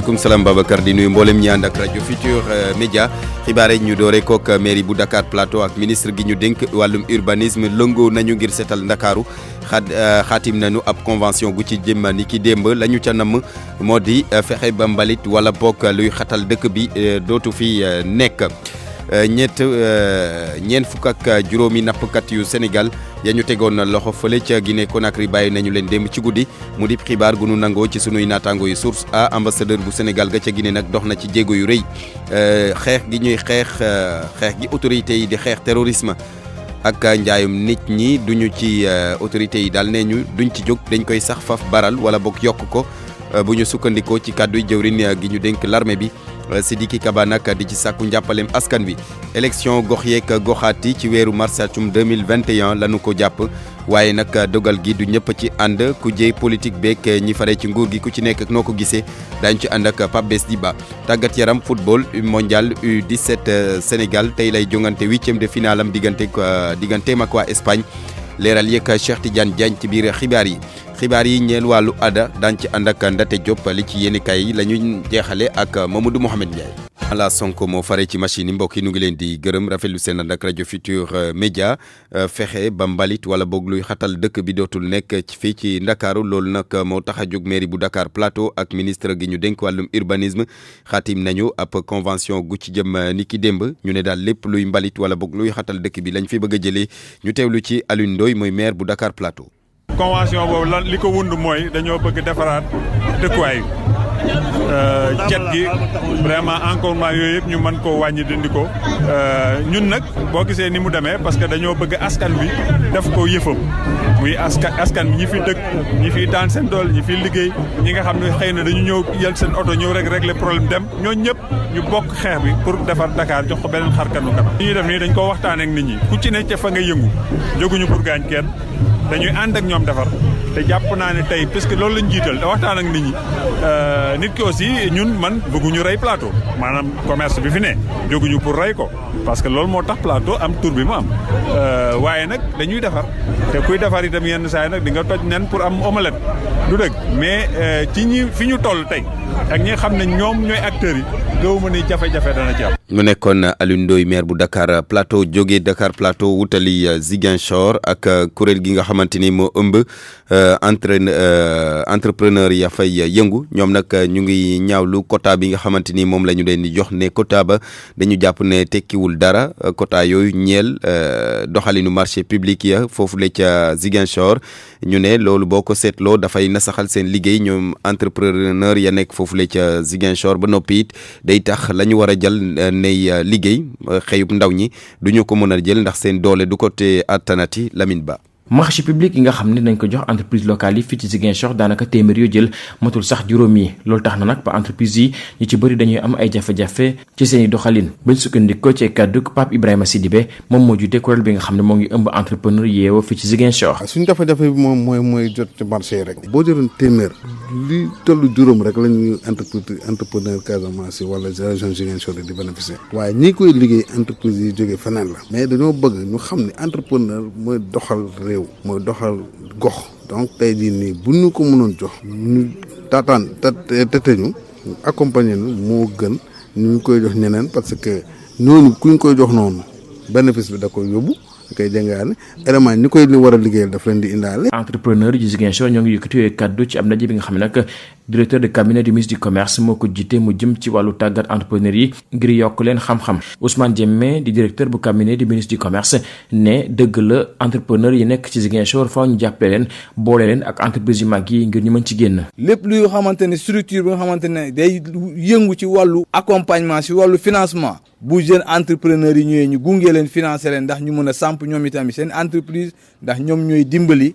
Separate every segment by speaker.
Speaker 1: maaleykum salaam Babacar di nuyu mboolem ñi ànd ak rajo Futur Média xibaar yi ñu doore kook mairie bu Dakar Plateau ak ministre gi ñu dénk wàllum urbanisme lëngoo nañu ngir seetal Ndakaaru xaatim nañu ab convention gu ci jëm ni ki démb la ñu ca namm moo di fexe ba mbalit wala bokk luy xatal dëkk bi dootu fi nekk. ñeent fukk ak juróomi nappkat yu Sénégal ya ñu tegoon loxo fële ca Guinée Conakry bàyyi nañu leen démb ci guddi mu di xibaar gu nu nangoo ci sunuy naataango yu source a ambassadeur bu Sénégal ga ca Guinée nag dox na ci jéego yu rëy xeex gi ñuy xeex gi autorités yi di xeex terrorisme ak njaayum nit ñi duñu ci autorités yi daal nee ñu duñ ci jóg dañ koy sax faf baral wala boog yokk ko bu ñu sukkandikoo ci kàdduy jëwrin gi ñu dénk l'armée bi Sidiki Kaba nag di ci sàkku njàppaleem askan wi élection gox yeeg goxaat yi ci weeru mars atum 2021 lañu ko jàpp waaye nag dogal gi du ñëpp ci ànd ku jéey politique beeg ñi fare ci nguur gi ku ci nekk ak noo ko gisee daañu ci ànd ak Pape Bes Diba tàggat yaram football mondial U17 Sénégal tey lay jongante 8e de finale am digganteem ak waa Espagne leeral yeeg Cheikh Tidiane Diagne ci biir xibaar yi ñeel wàllu ada daan ci ànd ak Ndate Diop li ci yéenekaay yi la ñu jeexale ak Mamadou Mohamed Ndiaye. ala Sonko moo fare ci machine yi mbokk yi nu ngi leen di gërëm rafetlu seen ànd ak rajo Futur Média fexe ba mbalit wala boog luy xatal dëkk bi dootul nekk fii ci Ndakaaru loolu nag moo tax a jóg mairie bu Dakar Plateau ak ministre gi ñu dénk wàllum urbanisme xaatim nañu ab convention gu ci jëm ni ki démb ñu ne daal lépp luy mbalit wala boog luy xatal dëkk bi lañ fi bëgg a jëlee ñu teewlu ci Alioune Ndoye mooy maire bu Dakar Plateau.
Speaker 2: convention boobu lan li ko wund mooy dañoo bëgg defaraat dëkkuwaay cet gi vraiment encombrement yooyu yëpp ñu mën koo wàññi dindi ko ñun nag boo gisee ni mu demee parce que dañoo bëgg askan bi def ko yëfam muy askan bi ñi fi dëkk ñi fi daan seen dool ñi fi liggéey ñi nga xam ne xëy na dañu ñëw jël seen oto ñëw rek régler problème dem ñoo ñëpp ñu bokk xeex bi pour defar Dakar jox ko beneen xarkanu kanam li ñuy def nii dañ ko waxtaan ak nit ñi ku ci ne ca fa nga yëngu jóguñu pour gaañ kenn dañuy ànd ak ñoom defar te jàpp naa ne tey parce que loolu lañ jiital da waxtaan ak nit ñi nit ki aussi ñun man bëgguñu rey plateau maanaam commerce bi fi ne jóguñu pour rey ko parce que loolu moo tax plateau am tur bi mu am waaye nag dañuy defar te kuy defar itam yenn saa yi nag di nga toj nen pour am omelette du dëgg mais ci ñi fi ñu toll tey ak ñi xam ne ñoom ñooy acteurs yi gëwuma ni jafe-jafe dana ci am.
Speaker 1: mu nekkoon Alioune Ndoye maire bu Dakar Plateau jógee Dakar Plateau wutali Ziguinchor ak kuréel gi nga xamante ni moo ëmb entrepreneur ya fay yëngu ñoom nag ñu ngi ñaawlu quota bi nga xamante ni moom la ñu leen di jox ne quota ba dañu jàpp ne tekkiwul dara quota yooyu ñeel doxalinu marché public ya foofu la ca Ziguinchor ñu ne loolu boo ko seetloo dafay nasaxal seen liggéey ñoom entrepreneur ya nekk foofu la ca Ziguinchor ba noppi it day tax la ñu war a jël nay liggéey xëyub ndaw ñi du ñu ko mën a jël ndax seen doole du ko te attanati Lamine Ba.
Speaker 3: marché public yi nga xam ne dañ ko jox entreprise locale yi fii ci Ziguinchor daanaka téeméer yoo jël matul sax juróom yi loolu tax na nag ba entreprise yi ñu ci bëri dañuy am ay jafe-jafe ci seen i doxalin bañ sukkandikoo ci kàddu Pape Ibrahima Sidibé moom moo jiite kuréel bi nga xam ne moo ngi ëmb entrepreneur yeewoo fii ci Ziguinchor.
Speaker 4: suñu jafe-jafe bi moom mooy jot ci marché yi rek. boo jëloon téeméer li tollu juróom rek la ñuy entrepreneur Casamance wala région Ziguinchor di bénéficier waaye ñi koy liggéey entreprise yi jógee feneen la mais dañoo bëgg ñu xam ne entrepreneur mooy doxal réew mooy doxal gox donc tey jii nii bu ñu ko mënoon jox ñu taataan tete ñu accompagner ñu moo gën ñu koy jox ñeneen parce que ñooñu ku ñu koy jox noonu bénéfice bi da koy yóbbu da koy jëngaane élément ñi koy li war a liggéeyal daf leen di indaale.
Speaker 3: entrepreneur yu Ziguinchor ñoo ngi yëkkati kaddu ci am ndaje bi nga xam ne nag directeur de cabinet du ministre du commerce moo ko jiite mu jëm ci wàllu tàggat entrepreneur yi ngir yokk leen xam-xam Ousmane Diémé di directeur bu cabinet du ministre du commerce ne dëgg la entrepreneur yi nekk ci Ziguinchor faaw ñu jàppale leen boole leen ak entreprise yu mag yi ngir ñu mën ci génn.
Speaker 5: lépp luy xamante ne structure bi nga xamante ne day yëngu ci wàllu accompagnement ci wàllu financement bu jeune entrepreneur yi ñëwee ñu gunge leen financer leen ndax ñu mën a samp ñoom itamit seen entreprise ndax ñoom ñooy dimbali.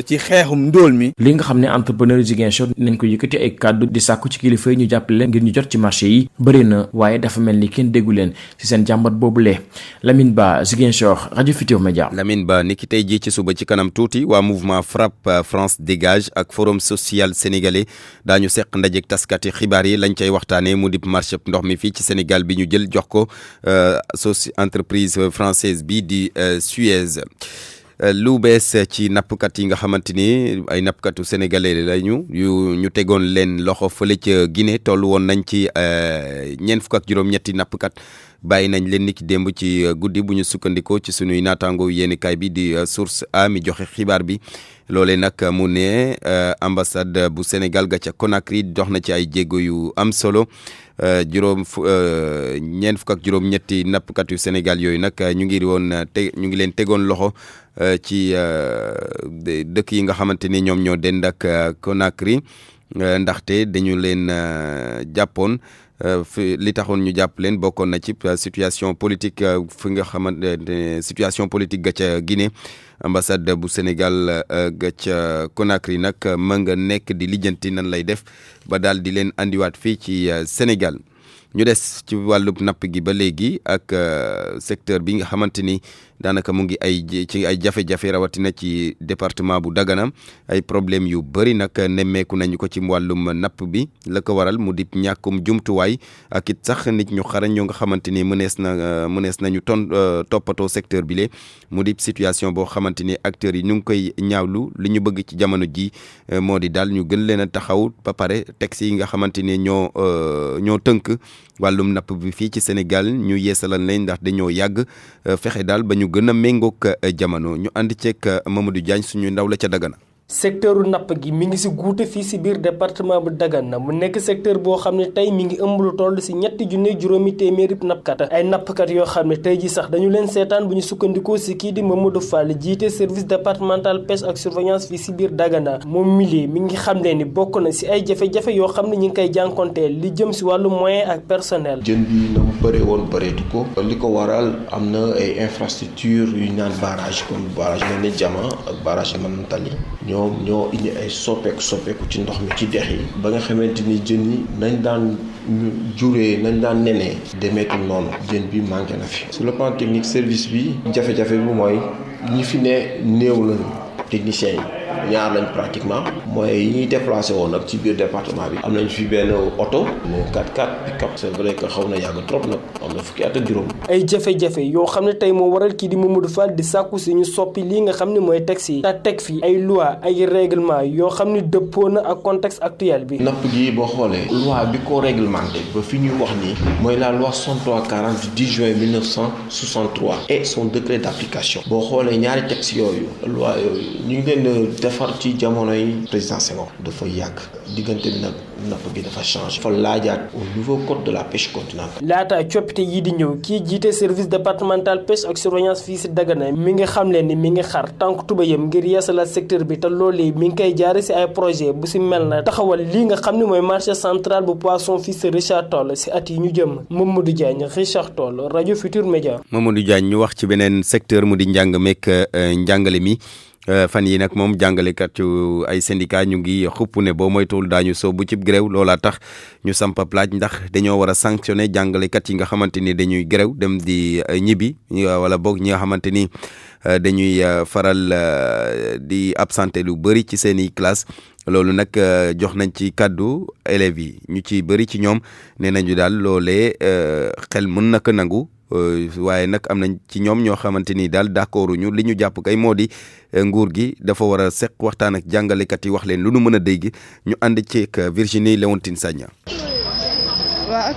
Speaker 5: ci xeexum ndóol mi.
Speaker 3: li nga xam ne entrepreneur yi Ziguinchor nañ ko yëkkati ay kàddu di sàkku ci kilifa yi ñu jàppale leen ngir ñu jot ci marché yi bëri na waaye dafa mel ni kenn déggu leen ci seen jàmbat boobule Lamine Ba Ziguinchor rajo Futur Média.
Speaker 1: Lamine Ba ni ki tey jii ci suba ci kanam tuuti waa mouvement FRAPP France Dégage ak forum social sénégalais daañu seq ndajeek taskati xibaar yi lañ cay waxtaanee mu dib marché ndox mi fii ci Sénégal bi ñu jël jox ko entreprise française bi di Suez. lu bees ci nappkat yi nga xamante ni ay nappkatu sénégalais lañu ñu tegoon leen loxo fële ca Guinée toll woon nañ ci juróom-ñetti nappkat bàyyi nañ leen niki démb ci guddi bu ñu sukkandikoo ci sunuy naataango yéenekaay bi di Source A mi joxe xibaar bi loolee nag mu ne ambassade bu Sénégal ga ca Conakry dox na ci ay jéego yu am solo juróom-ñetti nappkat yu Sénégal yooyu nag ñu ngi leen tegoon loxo ci dëkk yi nga xamante ni ñoom ñoo dend ak Conakry ndaxte dañu leen jàppoon li taxoon ñu jàpp leen bokkoon na ci situation politique fi nga xamante ne situation politique ga ca Guinée ambassade bu Sénégal ga ca Conakry nag ma nga nekk di lijjanti nan lay def ba daal di leen andiwaat fii ci Sénégal ñu des ci wàllub napp gi ba léegi ak secteur bi nga xamante ni daanaka mu ngi ci ay jafe-jafe rawatina ci département bu Dagana ay problème yu bëri nag nemmeeku nañu ko ci wàllum napp bi la ko waral mu di ñàkkum jumtuwaay ak it sax nit ñu xarañ ñoo nga xamante ni mënees nañu toppatoo secteur bi le mu di situation boo xamante ni acteurs yi ñu ngi koy ñaawlu li ñu bëgg ci jamono ji moo di daal ñu gën leen a taxaw ba pare texte yi nga xamante ni ñoo tënk wàllum napp bi fii ci Sénégal ñu yeesalal leen ndax dañoo yàgg fexe daal ba ñu gën a méngoog jamono ñu ànd ceeg Mamadou Diagne suñu ndaw la ca Dagana.
Speaker 6: secteuru napp gi mi ngi si guute fii si biir département bu Dagana mu nekk secteur boo xam ne tey mi ngi ëmb lu toll si 3,7 nappkat ay nappkat yoo xam ne tey ji sax dañu leen seetaan bu ñu sukkandikoo si kii di Mamadou Fall jiite service départemental pêche ak surveillance fii si biir Dagana moom milieu mi ngi xam ne ni bokk na si ay jafe-jafe yoo xam ne ñi ngi koy jànkonteel li jëm si wàllu moyen ak personnel.
Speaker 7: jën bi na mu bëree woon bëreetu ko li ko waral am na ay infrastructure yu ñu naan barrage comme barrage mel ni Diama ak barrage Manantali ñoo indi ay soppeeku ci ndox mi ci dex yi ba nga xamante ni jën yi nañ daan nañ daan nenee demeetul noonu jën bi manqué na fi. sur le plan technique service bi jafe-jafe bi mooy ñi fi ne néew lañu techniciens yi ñaar lañ pratiquement mooy yi ñuy déplacé woon nag ci biir département bi am nañ fi benn oto ne 4x4 pick-up c'est vrai que xaw na yàgg trop nag am na fukki at ak juróom.
Speaker 6: ay jafe-jafe yoo xam ne tey moo waral kii di Mamadou Fall di sàkku si ñu soppi lii nga xam ne mooy texte yi te teg fi ay loi ay règlement yoo xam ne dëppoo na ak contexte actuel bi.
Speaker 7: napp gi boo xoolee loi bi ko réglementé ba fi ñuy wax nii mooy la loi 6340 du 10 juin 1963 et son décret d'application boo xoolee ñaari texte yooyu loi yooyu ñu ngi leen defar ci jamonoy président Senghor dafa yàgg diggante bi nag napp gi dafa changé dafa laajaat au nouveau code de la pêche continentale.
Speaker 6: laata coppite yi di ñëw kii jiite service départemental pêche ak surveillance fii si Dagana mi ngi xam leen ni mi ngi xar tànk tubayam ngir yeesalaat secteur bi te loolee mi ngi koy jaare si ay projet bu si mel na taxawal lii nga xam ne mooy marché central bu poisson fii si Richard Toll si at yi ñu jëm Mamadou Diagne Richard Toll rajo Futur Média.
Speaker 1: Mamadou Diagne ñu wax ci beneen secteur mu di njàng meek njàngale mi. fan yi nag moom jàngalekat yu ay syndicat ñu ngi xupp ne boo moytuwul daañu soobu cib grève loolaa tax ñu sampa laaj ndax dañoo war a sanctionner jàngalekat yi nga xamante ni dañuy grève dem di ñibbi wala boog ñi nga xamante ni dañuy faral di absenté lu bëri ci seen i classe loolu nag jox nañ ci kàddu élèves yi ñu ci bëri ci ñoom nee nañu daal loolee xel mën na ko nangu waaye nag am nañ ci ñoom ñoo xamante ni daal d'accord ñu li ñu jàpp kay moo di nguur gi dafa war a seq waxtaan ak jàngalekat yi wax leen lu nu mën a dégg ñu ànd ceeg Virginie Léontine Sagna.
Speaker 8: waaw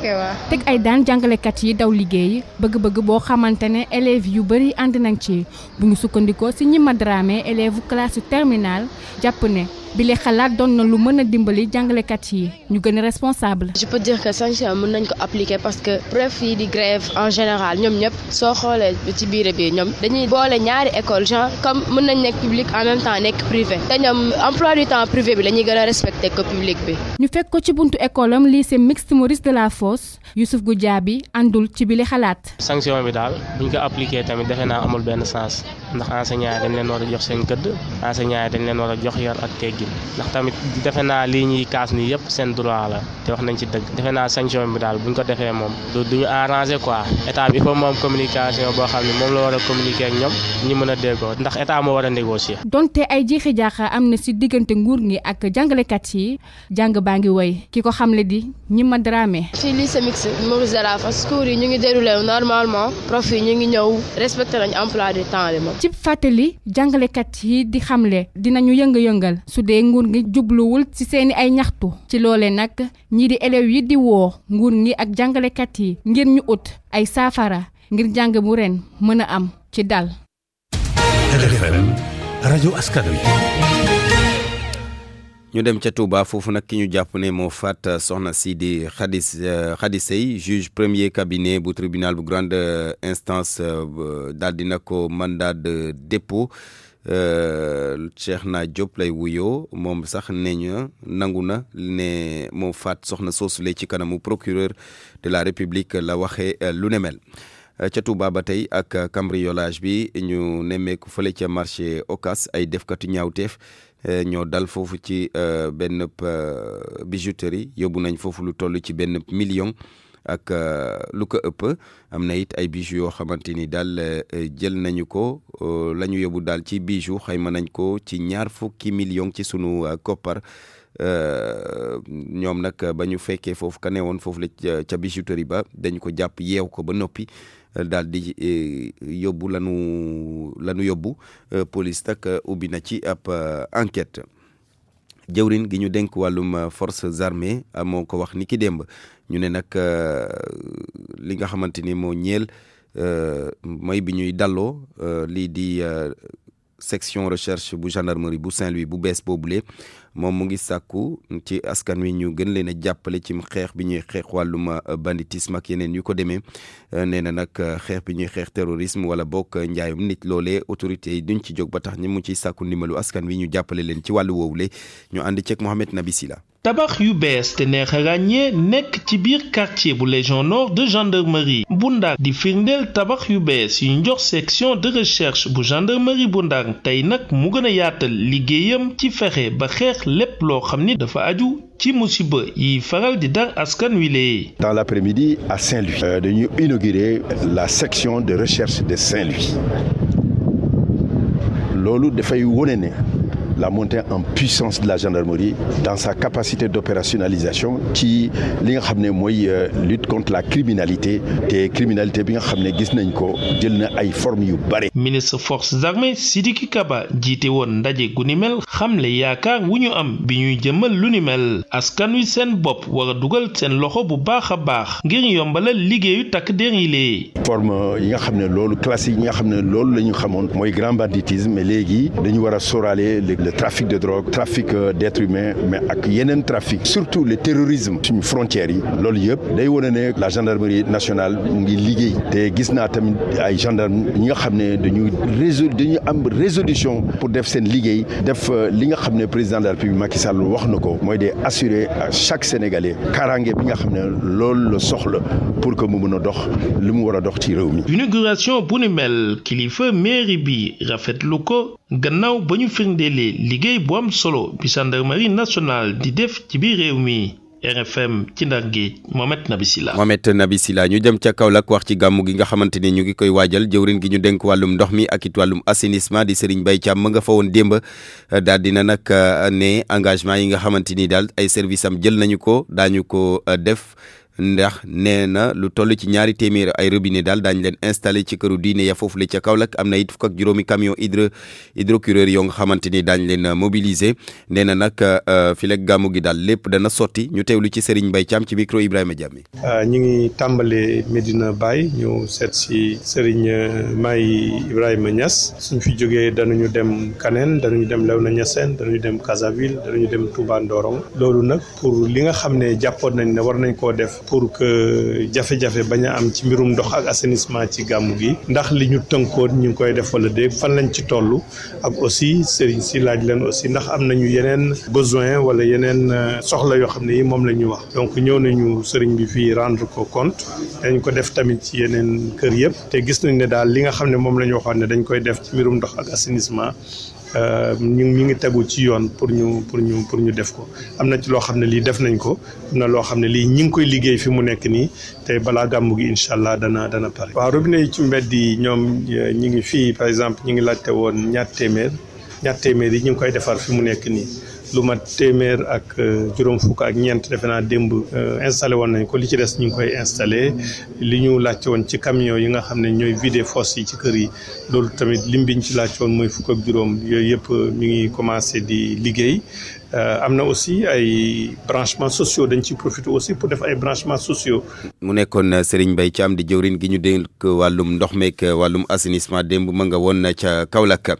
Speaker 8: teg ay daan jàngalekat yi daw liggéey bëgg-bëgg boo xamante ne élèves yu bëri ànd nañ ci bu ñu sukkandikoo si ñi ma dramé élèves classe terminale jàpp ne bile xalaat doon na lu mën a dimbali jàngalekat yi ñu gën a responsable.
Speaker 9: je peux dire que sanction mën nañ ko appliquer parce que prof yi di grève en général ñoom ñëpp soo xoolee ci biir bi ñoom dañuy boole ñaari école genre comme mën nañ nekk public en même temps nekk privé te ñoom emploi du temps privé bi la ñuy gën a respecté que public bi.
Speaker 8: ñu fekk ko ci buntu école am lycée mixte Maurice Delafosse Youssouf Goudiaby àndul ci bile xalaat.
Speaker 10: sanction bi daal buñ ko appliquer tamit defe naa amul benn sens ndax enseignant yi dañ leen war a jox seen këdd enseignant yi dañ leen war a jox yar ak teggi ndax tamit defe naa lii ñuy kaas nii yëpp seen droit la te wax nañ ci dëgg defe naa sanction bi daal buñ ko defee moom duñu arranger quoi état bi foofu moom communication boo xam ne moom la war a communiquer ak ñoom ñi mën a déggoo ndax état moo war a négocier.
Speaker 8: donte ay jiixi jaaxa am na si diggante nguur gi ak jàngalekat yi jàng baa ngi woy ki ko xamle di ñi ma dramé.
Speaker 9: ci lycée mixte Maurice Delafosse cours yi ñu ngi déroulé normalement prof yi ñu ngi ñëw respecté nañ emploi du temps bi moom
Speaker 8: ci fàttali jàngalekat yi di xamle dinañu yëngal su dee nguur gi jubluwul ci seeni ay ñaxtu ci loole nag ñii di élèves yi di woo nguur gi ak jàngalekat yi ngir ñu ut ay saafara ngir jàng bu ren mën a am ci dal.
Speaker 11: RFM rajo askan wi.
Speaker 1: ñu dem ca Touba foofu nag ki ñu jàpp ne moo faat soxna si di Khady Seye juge premier cabinet bu tribunal bu grande instance daal dina ko mandat de dépôt Cheikhna Diop lay wuyoo moom sax ne nangu na ne moo faat soxna soosule ci kanamu procureur de la République la waxee lu ne mel. ca Touba ba tey ak cambriolage bi ñu nemmeeku fële ca marché Ocass ay defkatu ñaawteef ñoo dal foofu ci benn bijouterie yóbbu nañ foofu lu toll ci benn million ak lu ko ëpp am na it ay bijoux yoo xamante ni daal jël nañu ko la ñu yóbbu daal ci bijoux xayma nañ ko ci 20 millions ci sunu koppar ñoom nag ba ñu fekkee foofu ka newoon foofu la ca bijouterie ba dañ ko jàpp yeew ko ba noppi daal di yóbbu lanu yóbbu police nag ubbi na ci ab enquête jëwrin gi ñu dénk wàllum forces armées moo ko wax ni ki démb ñu ne nag li nga xamante ni moo ñeel mooy bi ñuy dalloo lii di section recherche bu gendarmerie bu Saint-Louis bu bees boobule moom mu ngi sàkku ci askan wi ñu gën leen a jàppale ci xeex bi ñuy xeex wàllum banditisme ak yeneen yu ko demee nee na nag xeex bi ñuy xeex terrorisme wala bokk njaayum nit loolee autorités yi duñ ci jóg ba tax ñi mu ciy sàkku ndimbalu askan wi ñu jàppale leen ci wàllu woowule ñu ànd ceeg Mohamed Nabi Sila.
Speaker 12: tabax yu bees te neex a ràññee nekk ci biir quartier bu Légion Nord de gendarmerie bu Ndar di firndeel tabax yu bees yu njox section de recherche bu gendarmerie bu Ndar tey nag mu gën a yaatal liggéeyam ci fexe ba xeex lépp loo xam ni dafa aju ci musiba yi faral di dar askan wi lee.
Speaker 13: Dans l'après-midi à Saint-Louis dañuy inaugurer la section de recherche de Saint-Louis loolu dafay wone ne la montée en puissance de la gendarmerie dans sa capacité d'opérationnalisation ci li nga xam ne mooy lutte contre la criminalité te criminalité bi nga xam ne gis nañ ko jël na ay formes yu bare.
Speaker 12: ministre forces armées Sidiki Kaba jiite woon ndaje gu ni mel xamle yaakaar wu ñu am bi ñuy jëmal lu ni mel askan wi seen bopp war a dugal seen loxo bu baax a baax ngir yombalal liggéeyu takk der yi lee.
Speaker 13: forme yi nga xam ne loolu classique yi nga xam ne loolu la ñu xamoon mooy grand banditisme mais léegi dañu war a sóoraale le trafic de drogue trafic d'êtres humains mais ak yeneen trafic surtout le terrorisme suñu frontières yi loolu yëpp day wane ne la gendarmerie nationale mu ngi liggéey te gis naa tamit ay gendarme ñi nga xam ne dañu am résolution pour def seen liggéey def li nga xam ne président de la République Macky Sall wax na ko mooy de assurer à chaque Sénégalais kaaraange bi nga xam ne loolu la soxla pour que mu mën a dox li mu war a dox ci réew mi.
Speaker 12: inauguration bu ni mel kilifa mairie bi rafetlu ko gannaaw ba ñu firndeelee liggéey bu am solo bi gendarmerie nationale di def ci biir réew mi. RFM ci Ndar Géej Mohamed Nabi Sila
Speaker 1: ñu dem ca Kaolack wax ci gàmmu gi nga xamante ni ñu ngi koy waajal jëwrin gi ñu dénk wàllum ndox mi ak it wàllum assainissement di Serigne Mbaye Thiam ma nga fa woon démb daal dina nag ne engagement yi nga xamante ni daal ay service am jël nañu ko daañu ko def ndax nee na lu toll ci 200 ay robinet daal daañu leen installé ci këru diine ya foofu la ca Kaolack am na it fukk ak juróomi camion hydrocureur yoo nga xamante ni daañu leen mobiliser nee na nag fi lekk gàmmu gi daal lépp dana sotti ñu teewlu ci Serigne Mbaye Thiam ci micro Ibrahima Diame.
Speaker 14: ñu ngi tàmbalee Medina Baye ñu seet si Serigne Maye Ibrahima Niass suñ fi jógee danañu dem Kaneen danañu dem Léona Niassène danañu dem Casaville danañu dem Touba Ndorong loolu nag pour li nga xam ne jàppoon nañ ne war nañ koo def. pour que jafe-jafe bañ a am ci mbirum ndox ak assainissement ci gàmmu gi ndax li ñu tënkoon ñu ngi koy def wala déeg fan lañ ci toll ak aussi sëriñ si laaj leen aussi ndax am nañu yeneen besoin wala yeneen soxla yoo xam ne yi moom la ñuy wax donc ñëw nañu sëriñ bi fii rendre ko compte dañ ko def tamit ci yeneen kër yëpp te gis nañ ne daal li nga xam ne moom la ñu waxoon ne dañ koy def ci mbirum ndox ak assainissement ñu ngi tegu ci yoon pour ñu def ko am na ci loo xam ne lii def nañ ko am na loo xam ne lii ñi ngi koy liggéey fi mu nekk nii te balaa gàmmu gi incha allah dana pare. waaw robinet yi ci mbedd yi ñoom ñi ngi fii par exemple ñi ngi laajte woon ñaar téeméer yi ñu ngi koy defar fi mu nekk nii lu mat téeméer ak juróom fukk ak ñeent defe naa démb installé woon nañ ko li ci des ñu ngi koy installé li ñu laajte woon ci camion yi nga xam ne ñooy vider fosse yi ci kër yi loolu tamit lim biñ ci laajte woon mooy fukk ak juróom yooyu yëpp mi ngi commencé di liggéey. am na aussi ay branchements sociaux dañ ci profité aussi pour def ay branchements sociaux.
Speaker 1: mu nekkoon Serigne Mbaye Thiam di jëwriñ gi ñu dénk wàllum ndox meek wàllum assainissement démb ma nga woon ca Kaolack.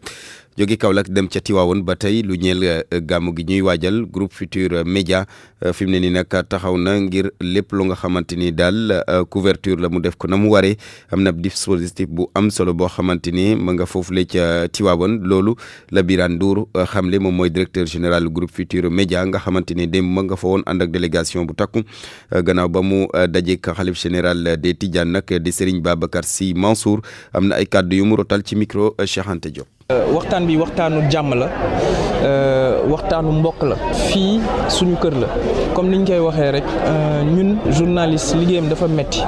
Speaker 1: jóge Kaolack dem ca Tiwaawoon ba tey lu ñeel gàmmu gi ñuy waajal groupe Futurs Médias fi mu ne nii nag taxaw na ngir lépp lu nga xamante ni daal couverture la mu def ko na mu waree am na dispositif bu am solo boo xamante ni ma nga foofule ca Tiwaawoon loolu la Birane Ndour xamle moom mooy directeur général groupe Futurs Médias nga xamante ni démb ma nga fa woon ànd ak délégation bu takku gannaaw ba mu dajeek xalif général des Tidianes nag di Serigne Babacar Sy Mansour am na ay kàddu yu mu rotal ci micro Cheikh Anta Diop.
Speaker 15: waxtaan bi waxtaanu jàmm la waxtaanu mbokk la fii suñu kër la comme niñ koy waxee rek ñun journaliste liggéeyam dafa metti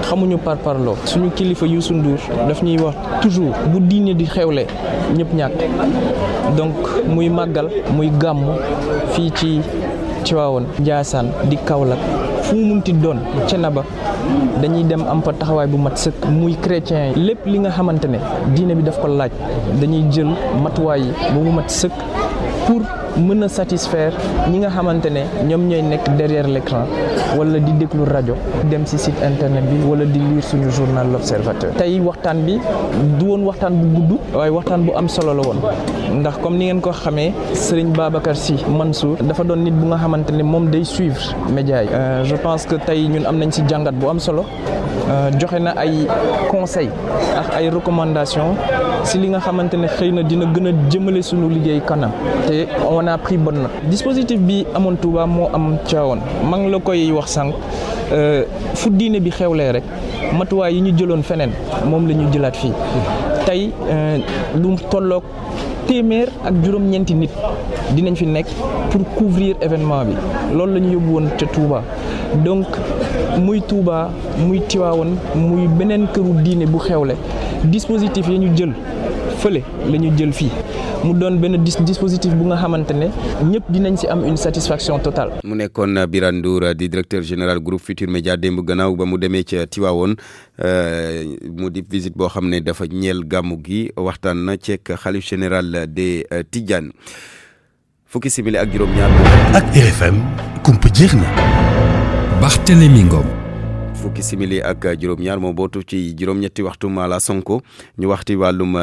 Speaker 15: xamuñu parparloo suñu kilifa Youssou Ndour daf ñuy wax toujours bu diine di xewle ñëpp ñàkk donc muy màggal muy gàmm fii ci Tivaouane Ndiassane di Kaolack fu mu munti doon Thiénaba dañuy dem am fa taxawaay bu mat sëkk muy chrétien yi lépp li nga xamante ne diine bi daf ko laaj dañuy jël matuwaay yi ba mu mat sëkk pour mën a satisfaire ñi nga xamante ne ñoom ñooy nekk derrière l'écran wala di déglu rajo dem ci site internet bi wala di lire suñu journal L'Observateur. tey waxtaan bi du woon waxtaan bu gudd waaye waxtaan bu am solo la woon ndax comme ni ngeen ko xamee Serigne Babacar Sy Mansour dafa doon nit bu nga xamante ne moom day suivre média yi. je pense que tey ñun am nañ ci jàngat bu am solo joxe na ay conseils ak ay recommandations ci li nga xamante ne xëy na dina gën a jëmale suñu liggéey kanam te on a pris bonne note. dispositif bi amoon Touba moo am Tivaouane maa ngi la koy wax sànq fu diine bi xewlee rek matuwaay yi ñu jëloon feneen moom la ñu jëlaat fii tey lu tolloog téeméer ak juróom-ñeenti nit dinañ fi nekk pour couvrir événement bi loolu la ñu yóbbu woon ca Touba donc muy Touba muy Tivaouane muy beneen këru diine bu xewle dispositif yi ñu jël fële la ñu jël fii mu doon benn dispositif bu nga xamante ne ñëpp dinañ ci am une satisfaction totale.
Speaker 1: mu nekkoon Birane Ndour di directeur général groupe Futurs Médias démb gannaaw ba mu demee ca Tivaouane mu di visite boo xam ne dafa ñeel gàmmu gi waxtaan na ceek xalif général des Tidianes fukki simili ak juróom-ñaar.
Speaker 11: ak RFM kumpa jeex na.
Speaker 16: Barthélémy Ngom.
Speaker 1: fukki simili ak juróom-ñaar moo bootu ci juróom-ñetti waxtu Mala Sonko ñu waxti wàllum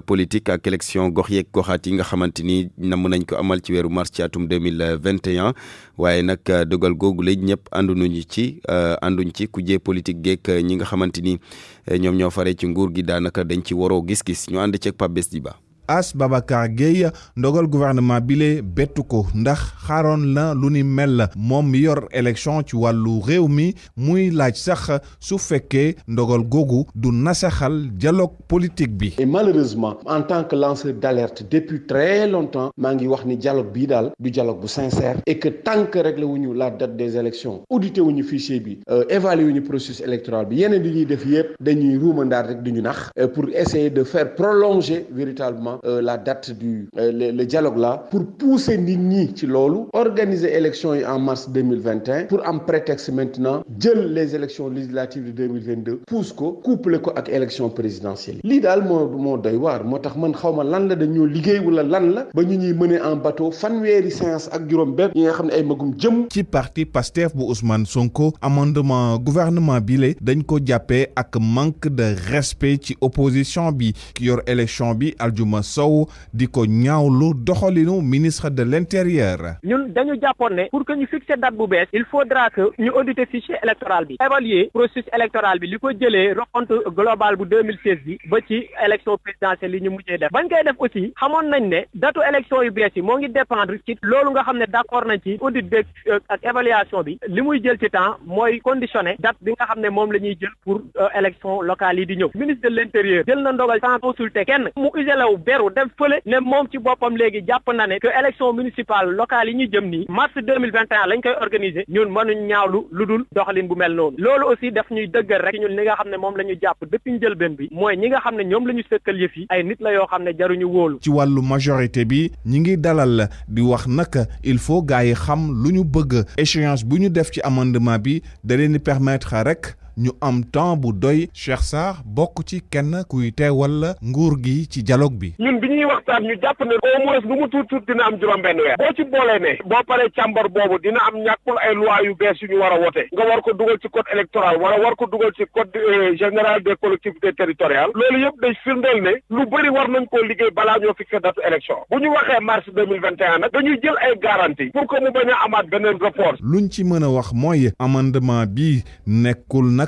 Speaker 1: politique ak élection gox yeeg goxaat yi nga xamante ni namm nañ ko amal ci weeru mars ci atum 2021 waaye nag dogal googu léegi ñëpp ànduñ ci kujje politique geek ñi nga xamante ni ñoom ñoo fare ci nguur gi daanaka dañ ci waroo gis-gis ñu ànd ceeg Pape Bes Diba.
Speaker 17: As Babacar Gueye ndogal gouvernement bile bettu ko ndax xaaroon la lu ni mel moom mi yor élection ci wàllu réew mi muy laaj sax su fekkee ndogal googu du nasaxal dialogue politique bi.
Speaker 18: Et malheureusement en tant que lanceur d'alerte depuis très longtemps maa ngi wax ni dialogue bii daal du dialogue bu sincère et que tant que réglé wuñu la date des élections audité wuñu fichier bi évalué wuñu processus électoral bi yeneen li ñuy def yëpp dañuy ruumandaat rek duñu nax pour essayer de faire prolonger véritablement la date du le dialogue là pour pousser nit ñi ci loolu organiser élections yi en mars 2021 pour am prétexte maintenant jël les élections législatives de 2022 pousse ko couplé ko ak élection présidentielle lii daal moo doy waar moo tax man xaw ma lan la dañoo liggéey wala lan la ba ñu ñuy mener en bateau fanweeri séance ak juróom benn yi nga xam ne ay magum jëm.
Speaker 17: ci parti Pastef bu Ousmane Sonko amendement gouvernement bi la dañ ko jàppee ak manque de respect ci opposition bi ki yor élection bi Aljuma Sow di ko ñaawlu doxalinu ministre de l'intérieur.
Speaker 19: ñun dañu jàppoon ne pour que ñu fixer date bu bees il faudra que ñu auditer fichier électoral bi évaluer processus électoral bi li ko jëlee refonte globale bu 2016 bi ba ci élection présidentielle yi ñu mujjee def bañ koy def aussi xamoon nañ ne datu élection yu bees yi moo ngi dépendre ci loolu nga xam ne d'accord nañ ci audit beeg ak évaluation bi li muy jël ci temps mooy conditionné date bi nga xam ne moom la ñuy jël pour élection locale yi di ñëw ministre de l'intérieur jël na ndogal sans consulter kenn mu isolé wu beru dem fële ne moom ci boppam léegi jàpp na ne que élection municipale locale yi ñu jëm nii mars 2021 lañ koy organiser ñun mënuñ ñaawlu lu dul doxalin bu mel noonu loolu aussi daf ñuy dëggal rek ñun li nga xam ne moom la ñu jàpp depuis njëlbeen bi mooy ñi nga xam ne ñoom la ñu sëkkal yëf yi ay nit la yoo xam ne jaruñu wóolu.
Speaker 17: ci wàllu majorité bi ñi ngi dalal di wax nag il faut gars yi xam lu ñu bëgg échéance bu ñu def ci amendement bi da leen di permettre rek ñu am temps bu doy. Cheikh Sarr bokk ci kenn kuy teewal nguur gi ci dialogue bi.
Speaker 20: ñun bi ñuy waxtaan ñu jàpp ne au moins lu mu tuut dina am juróom-benn weer boo ci boolee ne boo paree càmbar boobu dina am ñàkkul ay loi yu bees yu ñu war a wote nga war ko dugal ci code électoral wala war ko dugal ci code général des collectivités territoriales loolu yëpp day firndeel ne lu bëri war nañ koo liggéey balaa ñoo fixé date élection bu ñu waxee mars 2021 nag dañuy jël ay garantie pour que mu bañ a amaat beneen report.
Speaker 17: luñ ci mën a wax mooy amendement bi nekkul nag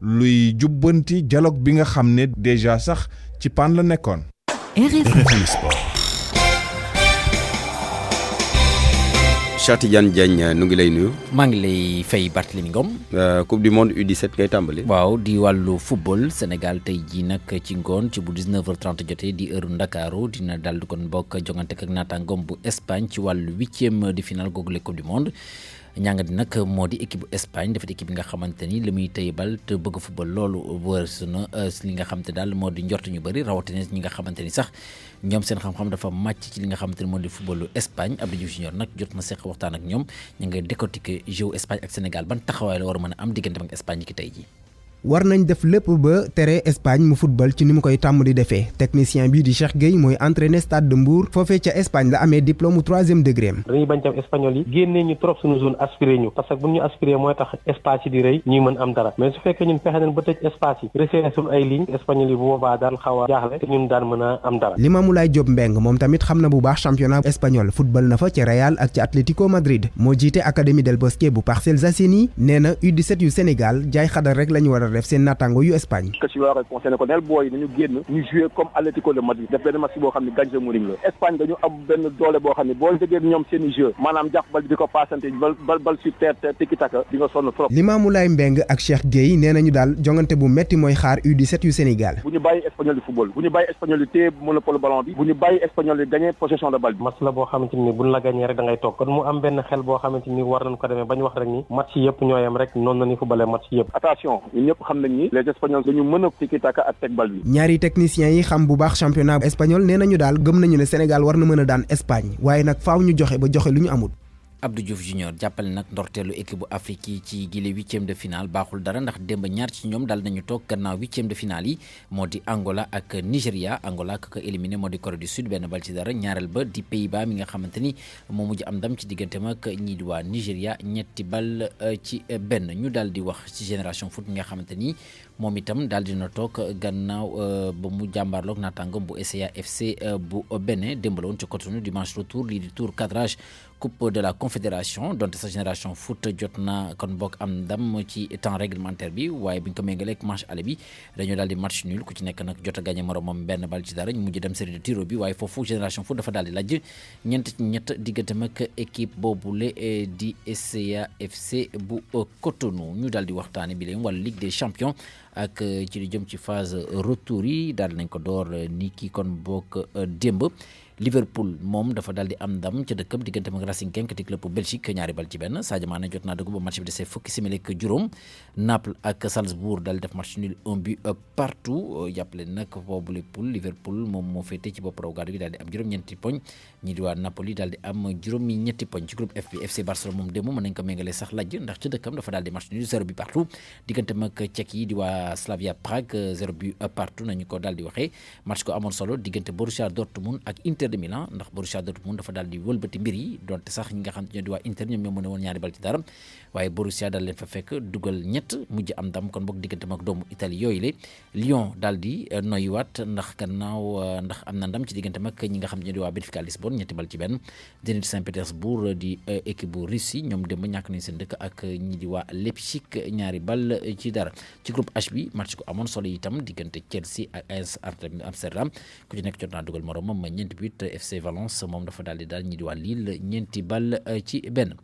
Speaker 17: luy jubbanti dialogue bi nga xam ne déjà sax ci pan la nekkoon.
Speaker 11: RFM Sport.
Speaker 1: Cheikh Tidiane Diagne nu ngi lay nuyu.
Speaker 21: maa ngi lay fay Barthélémy Ngom.
Speaker 1: Coupe du monde U17 ngay tàmbali.
Speaker 21: waaw di wàllu football Sénégal tey jii nag ci ngoon ci bu 19h30 jotee di heure Ndakaaru dina dal di kon bokk jongante ak naataangoom bu Espagne ci wàllu 8e de finale googu Coupe du monde. ñàngat nag moo di équipe bu Espagne dafa di équipe bi nga xamante ni li muy tey bal te bëgg football loolu wërsu na li nga xamante daal moo di njort ñu bëri rawatina ñi nga xamante ni sax ñoom seen xam-xam dafa màcc ci li nga xamante ni moo di footballu Espagne Abdou Diouf Junior nag jot na seq waxtaan ak ñoom ñu ngay décortiquer jeu Espagne ak Sénégal ban taxawaay la war a mën a am diggante ak Espagne ki tey ji.
Speaker 22: war nañ def lépp ba tere Espagne mu football ci ni mu koy tàmm di defee technicien bii di Cheikh Gueye mooy entraîner Stade de Mbour foofee ca Espagne la amee diplôme 3e degré am.
Speaker 23: dañuy bañ tam espagnol yi génnee ñu trop suñu zone aspiré ñu parce que bu ñu aspiré mooy tax espace yi di rëy ñuy mën am dara mais su fekkee ñun fexe nañ ba tëj espace yi resserré suñu ay ligne espagnol yi bu boobaa daan xaw a jaaxle te ñun daan mën a am dara.
Speaker 22: Limamoulaye Diop Mbeng moom tamit xam na bu baax championnat espagnol football na fa ca Real ak ca Atlético Madrid moo jiite Académie del Bosque bu Parcelles Assainies nee na U17 yu Sénégal jaay xadar rek la ñu war a def seen naataango Espagne
Speaker 24: que ci war a conseillé ko neel booy nañu génn ñu jouer comme Atlético de Madrid def benn match boo xam ne gagne Mourinho la Espagne dañu am benn doole boo xam ne boo déggee ñoom seen i jeu maanaam jàpp bal di ko passante bal sur terre tiki taka di nga sonn trop.
Speaker 22: Limamoulaye Mbeng ak Cheikh Gueye nee nañu daal jongante bu metti mooy xaar U17 yu Sénégal.
Speaker 24: bu ñu bàyyi espagnol di football bu ñu bàyyi espagnol di téye monopole ballon bi bu ñu bàyyi espagnol di gagner possession de balle bi.
Speaker 23: match la boo xamante ni buñ la gagné rek da ngay toog kon mu am benn xel boo xamante ni war nañ ko demee bañ wax rek ni match yëpp ñooyam rek noonu la ñuy footballee match yëpp.
Speaker 24: attention ñun ñëpp xam nañ ni les espagnols dañu mën a tiki-taka ak teg bal bi.
Speaker 22: ñaari techniciens yi xam bu baax championnat espagnol nee nañu daal gëm nañu ne Sénégal war na mën a daan Espagne waaye nag faaw ñu joxe ba joxe lu ñu amul.
Speaker 21: Abdou Diouf Junior jàppale nag ndorteelu équipe bu Afrique yi ci gile 8e de finale baaxul dara ndax démb ñaar ci ñoom daal nañu toog gannaaw 8e de finale yi moo di Angola ak Nigéria Angola ka ko éliminé moo di Corée du Sud benn bal ci dara ñaareel ba di Pays-Bas mi nga xamante ni moo mujj am ndam ci digganteem ak ñii di waa Nigéria ñetti bal ci benn ñu daal di wax ci Génération Foot mi nga xamante ni moom itam daal dina toog gannaaw ba mu jàmbaarloog naataangoom bu SCA FC bu Bénin démb la woon ci Cotonou dimanche retour lii di tour cadrage coupe de la confédération donte sa Génération Foot jot na kon bokk am ndam ci temps réglementaire bi waaye bi ñu ko méngaleeg match aller bi dañoo daal di match nul ku ci nekk nag jot a gagné moromam benn bal ci dara ñu mujj dem série de tiro bi waaye foofu Génération Foot dafa daal di lajj ñett digganteem ak équipe boobule di SCA FC bu Cotonou ñu daal di waxtaane bi leen wàllu Ligue des champions ak ci li jëm ci phase retour yi daal nañ ko door ni ki kon bokk démb Liverpool moom dafa daal di am ndam ca dëkkam diggante ak Racing Genk di club bu Belgique ñaari bal ci benn Sadio Mané jot naa dugg ba match bi desee fukki simili ak juróom Naples ak Salzbourg daal di def match nul 1 but partout jàppale nag boobu Liverpool moom moo féete ci bopp raw gàddu gi daal di am juróom-ñeenti poñ ñi di waa Napoli daal di am juróom-ñetti poñ ci groupe F bi FC Barcelone moom démb mën nañ ko méngale sax lajj ndax ca dëkkam dafa daal di match nul 0 but partout diggante ak Tchèque yi di waa Slavia Prague 0 but partout nañu ko daal di waxee match ko amoon solo diggante Borussia Dortmund ak Inter de Milan ndax Borussia Dortmund dafa daal di wëlbati mbir yi donte sax ñi nga xam ne di waa Inter ñoom ñoo mën a woon ñaari bal ci dara waaye Borussia daal leen fa fekk dugal ñett mujj am ndam kon boog diggante ak doomu Italie yooyu le Lyon daal di noyyiwaat ndax gannaaw ndax am na ndam ci diggante ak ñi nga xam ne di waa Benfica Lisbonne ñetti bal ci benn Zenit Saint-Pétersbourg di équipe bu Russie ñoom démb ñàkk nañ seen dëkk ak ñi di waa Leipzig ñaari bal ci dara ci groupe H bi match ko amoon solo itam diggante Chelsea ak AS Amsterdam ku ci nekk jot naa dugal moromam ñeenti but FC Valence moom dafa daal di daal ñi di waa Lille ñeenti bal ci benn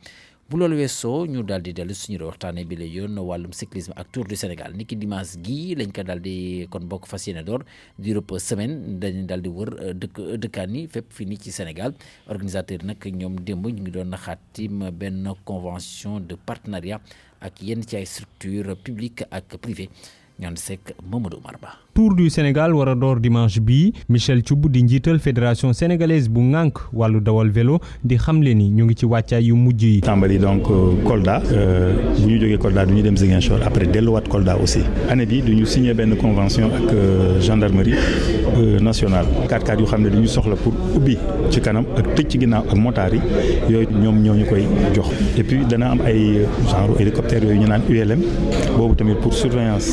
Speaker 21: bu loolu weesoo ñu daal di dellu suñu waxtaanee bi la yoon wàllum cyclisme ak Tour du Sénégal niki dimanche gii lañ ko daal di kon bokk fas yéene door diirub semaine dañu daal di wër dëkkaan yi fépp fii nii ci Sénégal organisateur nag ñoom démb ñu ngi doon xaatim benn convention de partenariat ak yenn ci ay structure publique ak privé ñoon sekk Mamadou Marba.
Speaker 2: Tour du Sénégal war a door dimanche bii Michel Thioub di njiital fédération sénégalaise bu ŋànk wàllu dawal vélo di xamle ni ñu ngi ci wàccaay yu mujj yi.
Speaker 3: tàmbali donc Kolda bu ñu jógee Kolda du ñu dem Ziguinchor après delluwaat Kolda aussi année bi du ñu signé benn convention ak gendarmerie nationale 4x4 yu xam ne du ñu soxla pour ubbi ci kanam ak tëj ci ginnaaw ak motaar yi yooyu ñoom ñoo ñu koy jox et puis dana am ay genre hélicoptère yooyu ñu naan ULM boobu tamit pour surveillance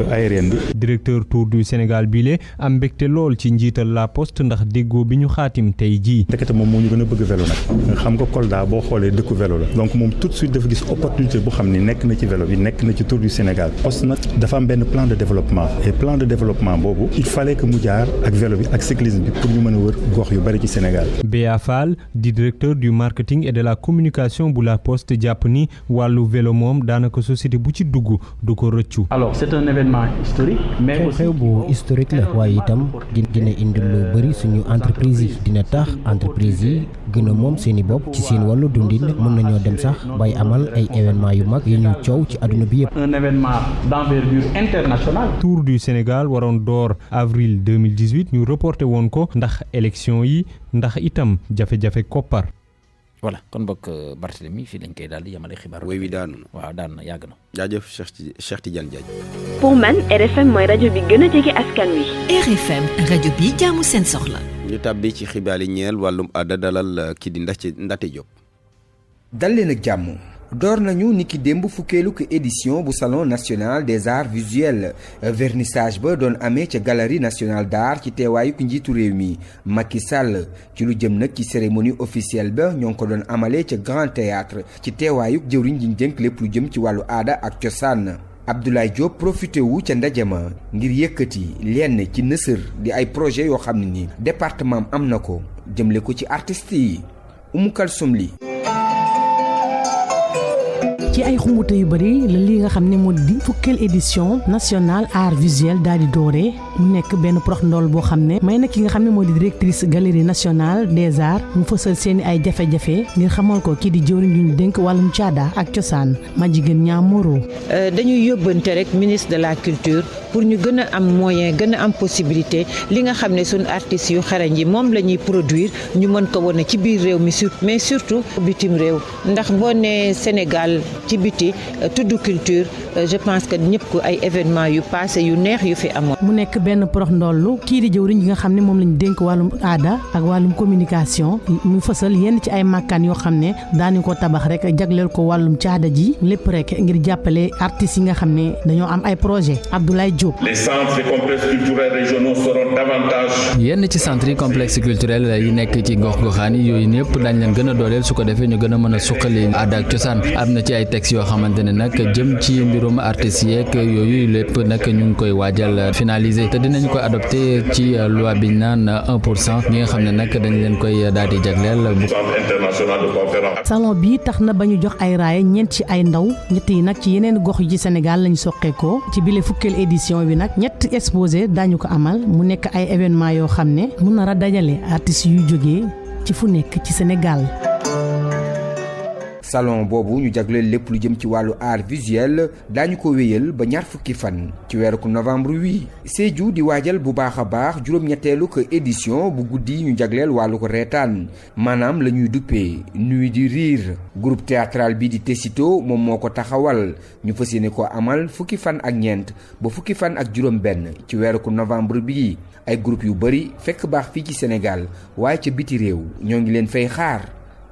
Speaker 3: aérienne bi.
Speaker 2: directeur Tour du Sénégal bile am mbégte lool ci njiital La Poste ndax déggoo bi ñu xaatim tey jii.
Speaker 3: ndekete moom moo ñu gën a bëgg vélo nag xam nga Kolda boo xoolee dëkku vélo la donc moom tout de suite dafa gis opportunité bu xam ni nekk na ci vélo bi nekk na ci Tour du Sénégal. Poste nag dafa am benn plan de développement et plan de développement boobu il fallait que mu jaar ak vélo bi ak cyclisme bi pour ñu mën a wër gox yu bari ci Sénégal.
Speaker 2: Béa Fall di directeur du marketing et de la communication bu La Poste jàpp ni wàllu vélo moom daanaka société bu ci dugg du ko rëccu.
Speaker 4: alors c'est un événement historique mais aussi
Speaker 5: xew bu historique la waaye itam dina indil lu bëri suñu entreprise yi dina tax entreprise yi gën a moom seeni bopp ci seen wàllu dundin mën nañoo dem sax bay amal ay événement yu mag yu ñu coow ci àdduna bi yëpp.
Speaker 4: un événement d'envergure internationale.
Speaker 2: Tour du Sénégal waroon door avril 2018 ñu reporté woon ko ndax élection yi ndax itam jafe-jafe koppar.
Speaker 21: voilà kon bokk Barthélemy fii lañ koy daal di yamale xibaar.
Speaker 1: woy wi daanu na.
Speaker 21: waaw daan na yàgg na.
Speaker 1: jaajëf Cheikh Tidiane Diagne.
Speaker 25: pour man RFM mooy rajo bi gën a jege askan wi.
Speaker 26: RFM rajo bi jaamu seen soxla.
Speaker 1: ñu tàbbi ci xibaar yi ñeel wàllum aada dalal kii di Ndate Diop.
Speaker 27: dal leen ak jàmm. door nañu niki démb fukkeelu ko édition bu salon national des arts visuels vernissage ba doon amee ca galerie nationale d'art ci teewaayu njiitu réew mi Macky Sall ci lu jëm nag ci cérémonie officielle ba ñoo ngi ko doon amalee ca Grand Théâtre ci teewaayu jëwriñ ji dénk lépp lu jëm ci wàllu aada ak cosaan Abdoulaye Diop profité wu ca ndajama ngir yëkkati lenn ci nësër di ay projet yoo xam ne ni département am na ko jëmle ko ci artistes yi Oumou Kalsoum li
Speaker 28: ci ay xumbute yu bëri la li nga xam ne moo di fukkeel édition nationale art visuel daal di dooree mu nekk benn prox ndool boo xam ne may na ki nga xam ne moo di directrice galerie nationale des arts mu fësal seeni ay jafe-jafe ngir xamal ko kii di jëwriñ ñu dénk wàllum caada ak cosaan ma jigéen ñaamoro
Speaker 29: dañuy yóbbante rek ministre de la culture pour ñu gën a am moyen gën a am possibilité li nga xam ne suñu artistes yu xarañ yi moom la ñuy produire ñu mën ko wane ci biir réew mi mais surtout bitim réew ndax boo nee Sénégal ci biti tudd culture je pense que ñëpp ko ay événements yu passé yu neex yu fi amoon.
Speaker 28: mu nekk benn porox ndollu kii di jëwriñ yi nga xam ne moom lañu dénk wàllum aada ak wàllum communication mu fësal yenn ci ay màkkaan yoo xam ne daanu ko tabax rek jagleel ko wàllum caada ji lépp rek ngir jàppale artistes yi nga xam ne dañoo am ay projet Abdoulaye Diop.
Speaker 30: Les centres et complexes culturels régionaux seront davantage.
Speaker 31: yenn ci centres yi complexe culturel yi nekk ci gox-goxaan yi yooyu ñëpp dañ leen gën a dooleel su ko defee ñu gën a mën a suqali aada ak cosaan am na ci ay textes yoo xamante ne nag jëm ci mbirum artistes yeeg yooyu lépp nag ñu ngi koy waajal finaliser te dinañ ko adopté ci loi bi naan 1% ñi nga xam ne nag dañ leen koy daal di jagleel.
Speaker 30: Centre international de conférence.
Speaker 28: salon bi tax na ba ñu jox ay raaya ñeent ci ay ndaw ñett yi nag ci yeneen gox yi ci Sénégal lañ soqeekoo ci bile fukkeel édition bi nag ñett exposé daañu ko amal mu nekk ay événement yoo xam ne mun na ra dajale artistes yu jógee ci fu nekk ci Sénégal.
Speaker 27: salon boobu ñu jagleel lépp lu jëm ci wàllu art visuel daañu ko wéyal ba ñaar fukki fan ci weeru novembre wi Sédhiou di waajal bu baax a baax juróom-ñetteelu ko édition bu guddi ñu jagleel wàllu ko reetaan maanaam la ñuy duppee nuit du rire groupe théâtral bi di Tessito moom moo ko taxawal ñu fas yéene ko amal fukki fan ak ñeent ba fukki fan ak juróom-benn ci weeru novembre bi ay groupe yu bari fekk baax fii ci Sénégal waaye ca biti réew ñoo ngi leen fay xaar.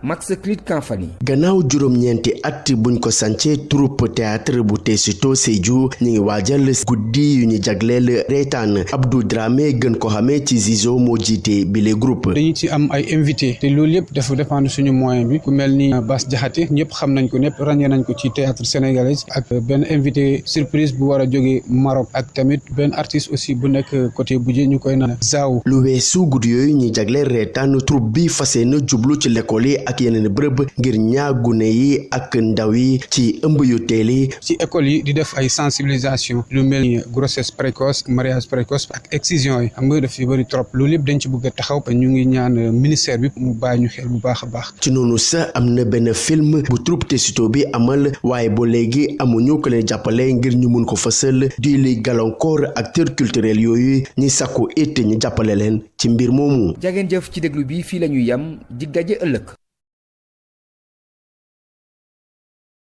Speaker 27: Max Clit Kanfani.
Speaker 32: gannaaw juróom-ñeenti at buñ ko sancee troupe théâtre bu Tessito Sédhiou ñu ngi waajal guddi yu ñu jagleel reetaan Abdou Dramé gën ko xamee ci Zizo moo jiite bile groupe.
Speaker 33: dañu ci am ay invité te loolu yëpp dafa dépendre suñu moyen bi ku mel ni Bass Diakhaté ñëpp xam nañ ko ñëpp ràññee nañ ko ci théâtre sénégalais ak benn invité surprise bu war a jóge Maroc ak tamit benn artiste aussi bu nekk côté Boudjé ñu koy naan Zaaw.
Speaker 32: lu weesu guddi yooyu ñu jagleel reetaan troupe bi fas yéene jublu ci l'école yi ak yeneen bërëb ngir ñaagune yi ak ndaw yi ci ëmb yu teel yi.
Speaker 33: ci école yi di def ay sensibilisation lu mel ni grossesse précoce mariage précoce ak excision yi xam nga daf fi bëri trop loolu yëpp dañ ci bëgg a taxaw ñu ngi ñaan ministère bi mu bàyyi ñu xel bu baax a baax.
Speaker 32: ci noonu sax am na benn film bu troupe Tessito bi amal waaye ba léegi amuñu ko leen jàppale ngir ñu mun ko fësal di li gàllankoor acteurs culturels yooyu ñi sakku it ñu jàppale leen ci mbir moomu.
Speaker 27: jageen jëf ci déglu bi fii la ñuy yam dig daje ëllëg.